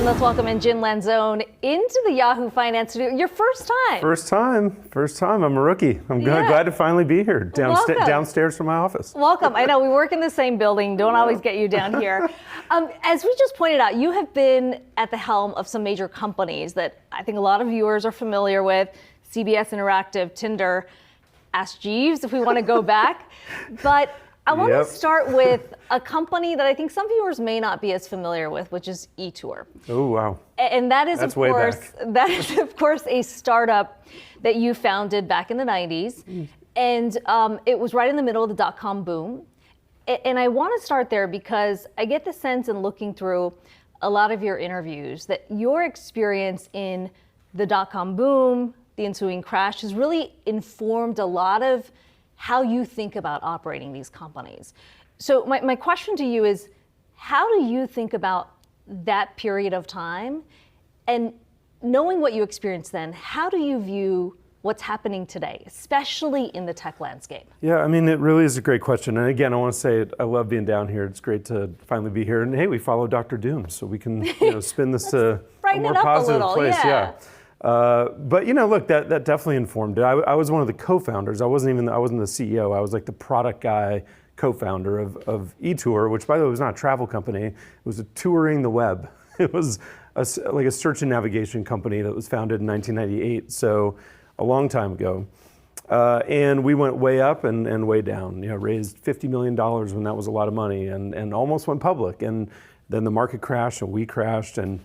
And let's welcome in Jim Lanzone into the Yahoo Finance Studio. Your first time. First time. I'm a rookie. I'm glad to finally be here downstairs from my office. Welcome. I know we work in the same building. Don't always get you down here. As we just pointed out, you have been at the helm of some major companies that I think a lot of viewers are familiar with. CBS Interactive, Tinder, Ask Jeeves if we want to go back. But I want to start with a company that I think some viewers may not be as familiar with, which is eTour. Oh, wow. And that is, of course, a startup that you founded back in the 90s. And it was right in the middle of the dot-com boom. And I want to start there because I get the sense in looking through a lot of your interviews that your experience in the dot-com boom, the ensuing crash, has really informed a lot of how you think about operating these companies. So my question to you is, how do you think about that period of time? And knowing what you experienced then, how do you view what's happening today, especially in the tech landscape? Yeah, I mean, it really is a great question. And again, I want to say I love being down here. It's great to finally be here. And hey, we follow Dr. Doom, so we can spin this to a more positive place. Yeah. But look, that definitely informed it. I was one of the co-founders. I wasn't the CEO. I was like the product guy, co-founder of eTour, which by the way was not a travel company. It was a touring the web. It was like a search and navigation company that was founded in 1998, so a long time ago. And we went way up and way down. Raised $50 million when that was a lot of money, and almost went public. And then the market crashed, and we crashed, and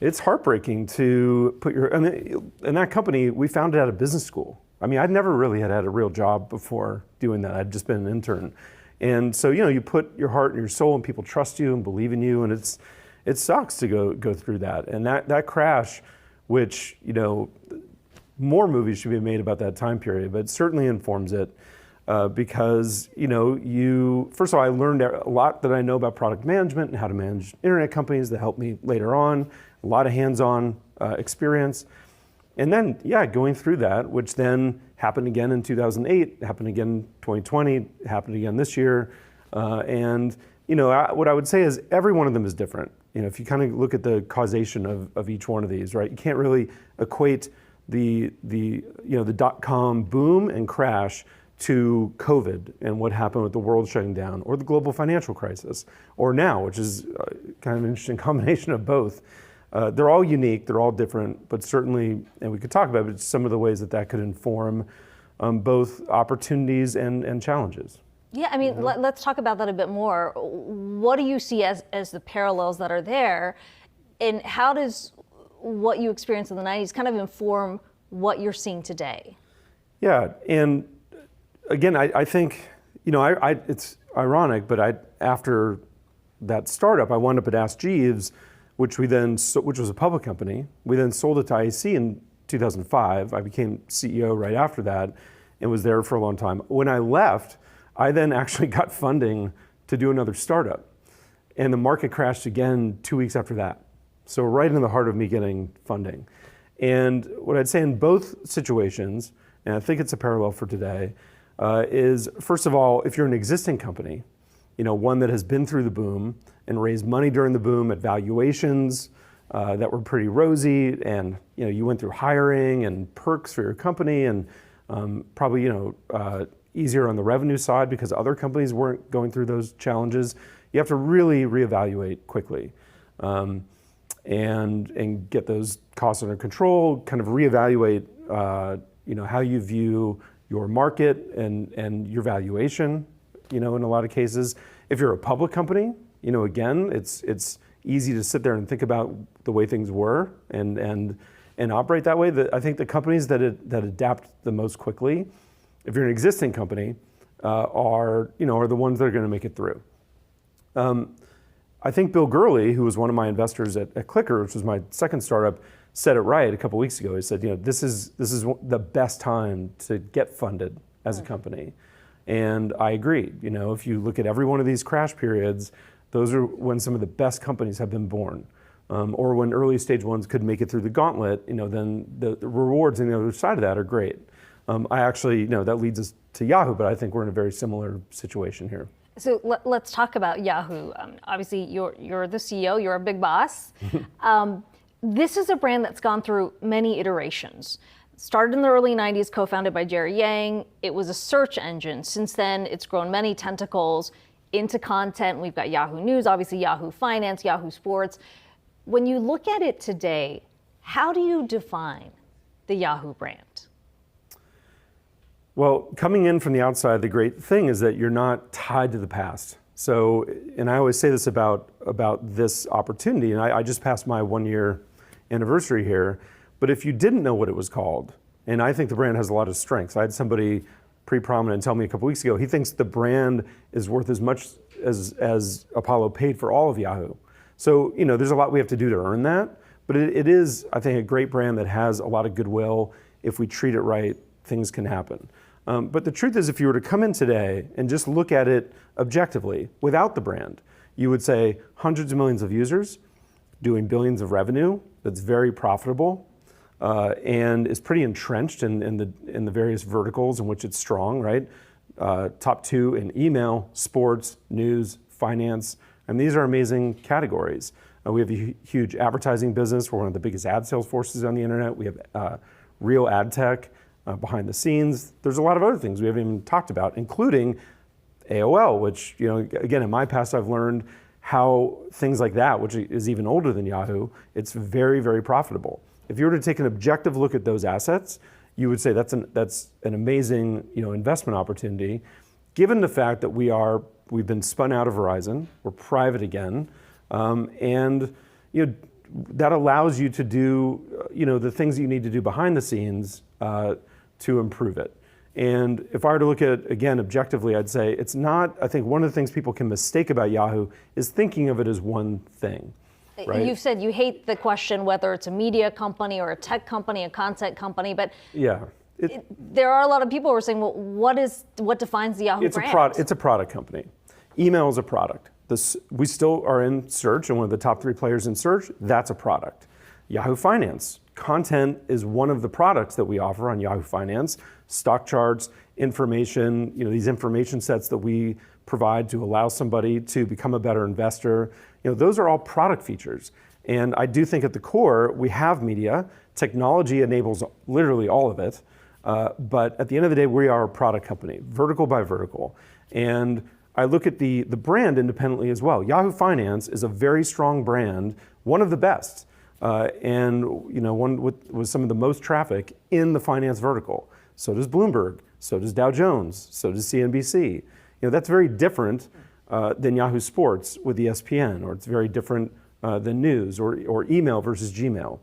it's heartbreaking to put in that company, we founded at a business school. I mean, I'd never really had a real job before doing that. I'd just been an intern. And so, you put your heart and your soul and people trust you and believe in you, and it sucks to go through that. And that crash, which, more movies should be made about that time period, but it certainly informs it because, first of all, I learned a lot that I know about product management and how to manage internet companies that helped me later on. A lot of hands-on experience. And then, going through that, which then happened again in 2008, happened again in 2020, happened again this year. And what I would say is every one of them is different. If you kind of look at the causation of each one of these, right? You can't really equate the dot-com boom and crash to COVID and what happened with the world shutting down, or the global financial crisis, or now, which is kind of an interesting combination of both. They're all unique, they're all different, but certainly, and we could talk about it, some of the ways that could inform both opportunities and challenges. Yeah, I mean, let's talk about that a bit more. What do you see as the parallels that are there, and how does what you experienced in the 90s kind of inform what you're seeing today? Yeah, and again, I think, it's ironic, but after that startup, I wound up at Ask Jeeves, which was a public company. We then sold it to IAC in 2005. I became CEO right after that and was there for a long time. When I left, I then actually got funding to do another startup. And the market crashed again 2 weeks after that. So right in the heart of me getting funding. And what I'd say in both situations, and I think it's a parallel for today, is first of all, if you're an existing company, one that has been through the boom and raised money during the boom at valuations that were pretty rosy, and you went through hiring and perks for your company, and probably easier on the revenue side because other companies weren't going through those challenges. You have to really reevaluate quickly and get those costs under control. Kind of reevaluate how you view your market and your valuation. In a lot of cases, if you're a public company, again, it's easy to sit there and think about the way things were and operate that way. I think the companies that adapt the most quickly, if you're an existing company, are the ones that are going to make it through. I think Bill Gurley, who was one of my investors at Clicker, which was my second startup, said it right a couple weeks ago. He said, this is the best time to get funded as a company. And I agree. If you look at every one of these crash periods, those are when some of the best companies have been born. Or when early stage ones could make it through the gauntlet, then the rewards on the other side of that are great. I actually, that leads us to Yahoo, but I think we're in a very similar situation here. So let's talk about Yahoo. Obviously, you're the CEO, you're a big boss. This is a brand that's gone through many iterations. Started in the early 90s, co-founded by Jerry Yang. It was a search engine. Since then, it's grown many tentacles into content. We've got Yahoo News, obviously Yahoo Finance, Yahoo Sports. When you look at it today, how do you define the Yahoo brand? Well, coming in from the outside, the great thing is that you're not tied to the past. So, and I always say this about this opportunity, and I just passed my 1-year anniversary here, but if you didn't know what it was called, and I think the brand has a lot of strengths. I had somebody pretty prominent tell me a couple weeks ago, he thinks the brand is worth as much as Apollo paid for all of Yahoo. So, there's a lot we have to do to earn that, but it is, I think, a great brand that has a lot of goodwill. If we treat it right, things can happen. But the truth is, if you were to come in today and just look at it objectively, without the brand, you would say hundreds of millions of users, doing billions of revenue, that's very profitable, and is pretty entrenched in the various verticals in which it's strong, right? Top 2 in email, sports, news, finance, and these are amazing categories. We have a huge advertising business. We're one of the biggest ad sales forces on the internet. We have real ad tech behind the scenes. There's a lot of other things we haven't even talked about, including AOL, which, again, in my past, I've learned how things like that, which is even older than Yahoo, it's very, very profitable. If you were to take an objective look at those assets, you would say that's an amazing, investment opportunity, given the fact that we've been spun out of Verizon, we're private again, and that allows you to do, the things that you need to do behind the scenes to improve it. And if I were to look at it again objectively, I'd say it's not, I think one of the things people can mistake about Yahoo is thinking of it as one thing. Right? You've said you hate the question whether it's a media company or a tech company, a content company, but yeah, there are a lot of people who are saying, well, what defines the Yahoo brand? It's a product company. Email is a product. We still are in search and one of the top 3 players in search, that's a product. Yahoo Finance. Content is one of the products that we offer on Yahoo Finance. Stock charts, information, these information sets that we provide to allow somebody to become a better investor. Those are all product features. And I do think at the core, we have media. Technology enables literally all of it. But at the end of the day, we are a product company, vertical by vertical. And I look at the brand independently as well. Yahoo Finance is a very strong brand, one of the best. And one with some of the most traffic in the finance vertical. So does Bloomberg, so does Dow Jones, so does CNBC. That's very different than Yahoo Sports with ESPN, or it's very different than news or email versus Gmail.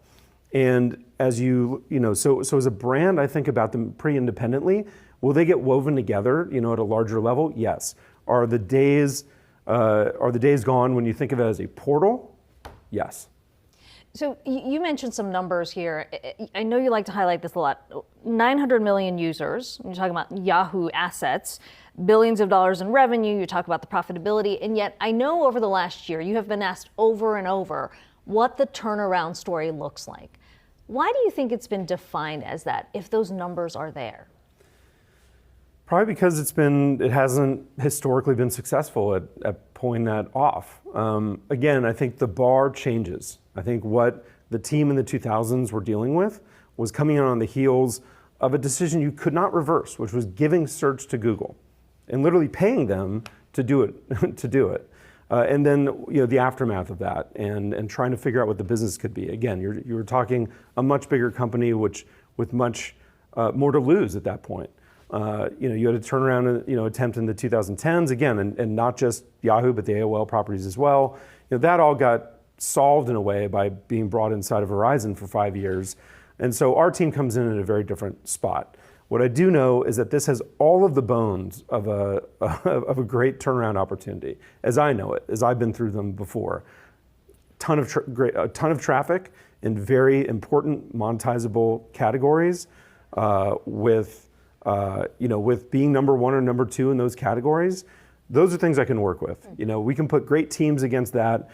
And as so as a brand, I think about them pretty independently. Will they get woven together, at a larger level? Yes. Are the days gone when you think of it as a portal? Yes. So you mentioned some numbers here. I know you like to highlight this a lot. 900 million users. You're talking about Yahoo assets, billions of dollars in revenue. You talk about the profitability. And yet I know over the last year, you have been asked over and over what the turnaround story looks like. Why do you think it's been defined as that if those numbers are there? Probably because it hasn't historically been successful at pulling that off. Again, I think the bar changes. I think what the team in the 2000s were dealing with was coming in on the heels of a decision you could not reverse, which was giving search to Google and literally paying them to do it. And then the aftermath of that and trying to figure out what the business could be. Again, you were talking a much bigger company with much more to lose at that point. You had a turnaround attempt in the 2010s again, and not just Yahoo, but the AOL properties as well. That all got solved in a way by being brought inside of Verizon for 5 years. And so our team comes in at a very different spot. What I do know is that this has all of the bones of a great turnaround opportunity, as I know it, as I've been through them before. A ton of traffic in very important monetizable categories, with being number 1 or number 2 in those categories. Those are things I can work with. We can put great teams against that,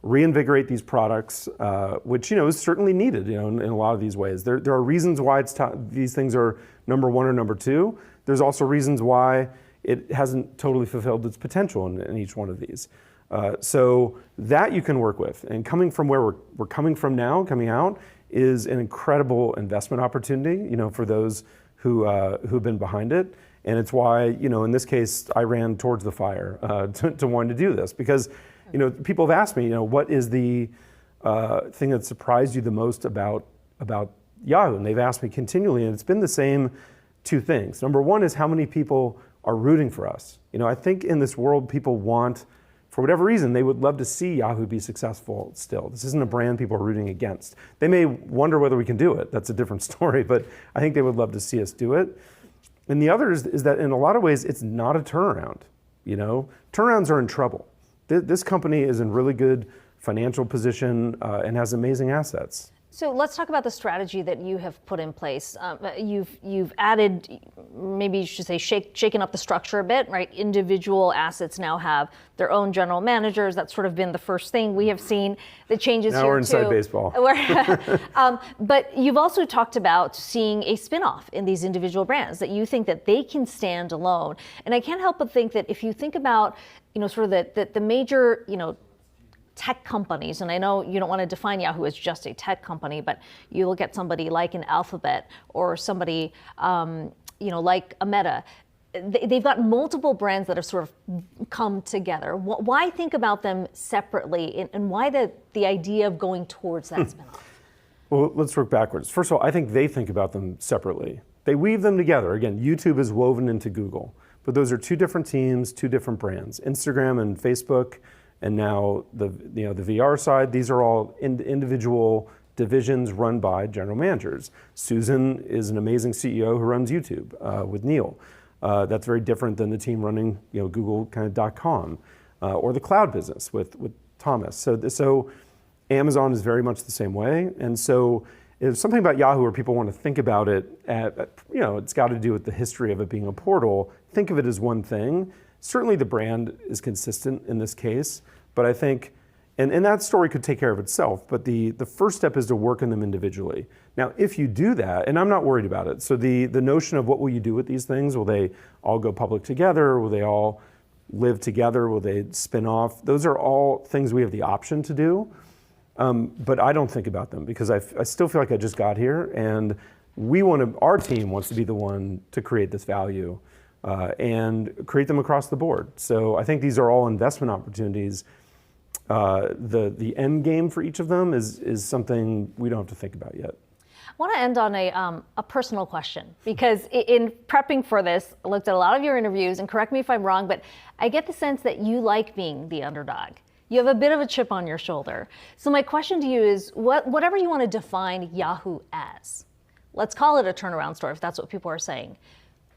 reinvigorate these products, which is certainly needed in a lot of these ways. There are reasons why these things are number 1 or number 2. There's also reasons why it hasn't totally fulfilled its potential in each one of these. So that you can work with. And coming from where we're coming from now, coming out, is an incredible investment opportunity, for those who've been behind it. And it's why, in this case, I ran towards the fire to wanting to do this. Because, people have asked me, what is the thing that surprised you the most about Yahoo? And they've asked me continually, and it's been the same two things. Number one is how many people are rooting for us. I think in this world, people want, for whatever reason, they would love to see Yahoo be successful still. This isn't a brand people are rooting against. They may wonder whether we can do it. That's a different story, but I think they would love to see us do it. And the other is that in a lot of ways, it's not a turnaround. Turnarounds are in trouble. This company is in really good financial position and has amazing assets. So let's talk about the strategy that you have put in place. You've added, maybe you should say, shaken up the structure a bit, right? Individual assets now have their own general managers. That's sort of been the first thing we have seen. The changes now here we're inside too. Baseball. But you've also talked about seeing a spin-off in these individual brands, that you think that they can stand alone. And I can't help but think that if you think about, sort of the major, tech companies, and I know you don't want to define Yahoo as just a tech company, but you look at somebody like an Alphabet or somebody, like a Meta. They've got multiple brands that have sort of come together. Why think about them separately, and why the idea of going towards that spin-off? Well, let's work backwards. First of all, I think they think about them separately. They weave them together. Again, YouTube is woven into Google, but those are two different teams, two different brands. Instagram and Facebook, and now the VR side, these are all individual divisions run by general managers. Susan is an amazing CEO who runs YouTube with Neil. That's very different than the team running Google .com or the cloud business with Thomas. So Amazon is very much the same way. And so there's something about Yahoo where people want to think about it it's got to do with the history of it being a portal. Think of it as one thing. Certainly the brand is consistent in this case, but I think, and that story could take care of itself, but the first step is to work on them individually. Now, if you do that, and I'm not worried about it, so the notion of what will you do with these things, will they all go public together, will they all live together, will they spin off, those are all things we have the option to do, but I don't think about them because I still feel like I just got here, and our team wants to be the one to create this value. And create them across the board. So I think these are all investment opportunities. The end game for each of them is something we don't have to think about yet. I want to end on a personal question, because in prepping for this, I looked at a lot of your interviews, and correct me if I'm wrong, but I get the sense that you like being the underdog. You have a bit of a chip on your shoulder. So my question to you is, whatever you want to define Yahoo as, let's call it a turnaround story if that's what people are saying.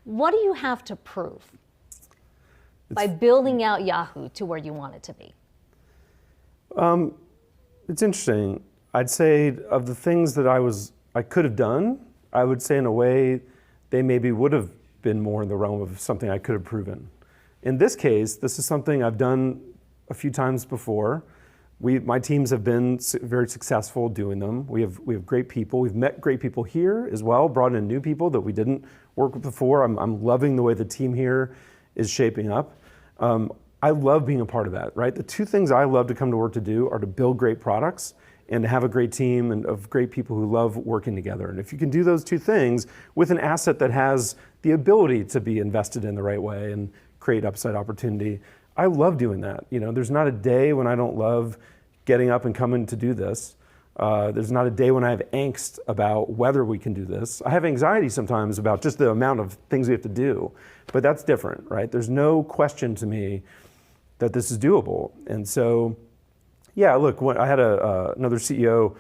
What do you have to prove by building out Yahoo to where you want it to be? It's interesting. I'd say of the things that I could have done, I would say in a way they maybe would have been more in the realm of something I could have proven. In this case, this is something I've done a few times before. My teams have been very successful doing them. We have great people. We've met great people here as well, brought in new people that we didn't work with before. I'm loving the way the team here is shaping up. I love being a part of that, right? The two things I love to come to work to do are to build great products and to have a great team and of great people who love working together. And if you can do those two things with an asset that has the ability to be invested in the right way and create upside opportunity, I love doing that. There's not a day when I don't love getting up and coming to do this. There's not a day when I have angst about whether we can do this. I have anxiety sometimes about just the amount of things we have to do, but that's different, right? There's no question to me that this is doable. And so, yeah, look, when I had another CEO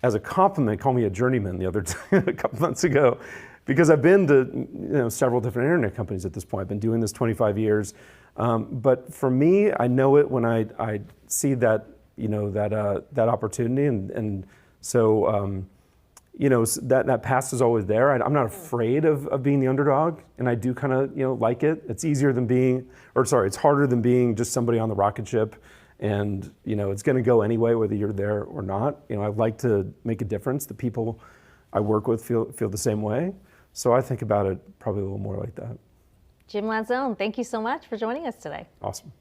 as a compliment call me a journeyman the other day, a couple months ago, because I've been to several different internet companies at this point. I've been doing this 25 years. But for me, I know it when I see that that opportunity, and so that past is always there. I'm not afraid of being the underdog, and I do kind of like it. It's it's harder than being just somebody on the rocket ship, and it's going to go anyway whether you're there or not. I like to make a difference. The people I work with feel the same way, so I think about it probably a little more like that. Jim Lanzone, thank you so much for joining us today. Awesome.